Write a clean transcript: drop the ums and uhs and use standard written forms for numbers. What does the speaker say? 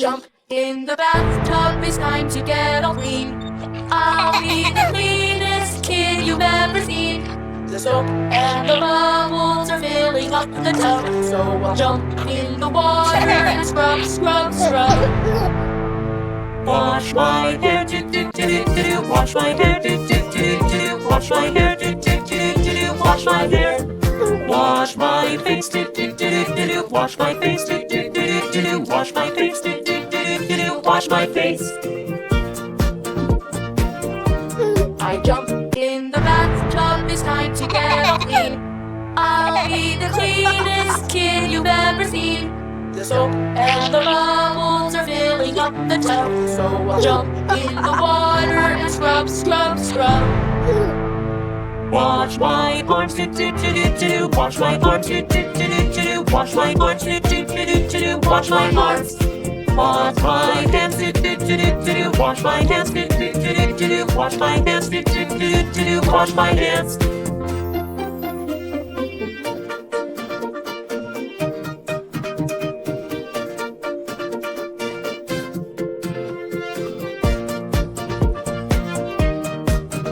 jump in the bathtub, it's time to get all clean. I'll be the cleanest kid you've ever seen. The soap and the bubbles are filling up the tub, so I'll jump in the water and scrub, scrub, scrub. Wash my hair, do do do do do. Wash my hair, do do do do. Wash my hair, do do do do. Wash my hair. Wash my face, do do do do do. Wash my face, do do do do do. Wash my face, do do do do do. Wash my face. I jump in the bathtub, it's time to get all clean. I'll be the cleanest kid you've ever seen. The soap and the bubbles are filling up the tub, so I'll jump in the water and scrub, scrub, scrub. Wash my arms, do do do do do. Wash my arms, do do do do do. Wash my arms, do do do do do. Wash my arms. Wash my hands, do do do do do. Wash my hands, do do do do do. Wash my hands, do do do do do. Wash my hands.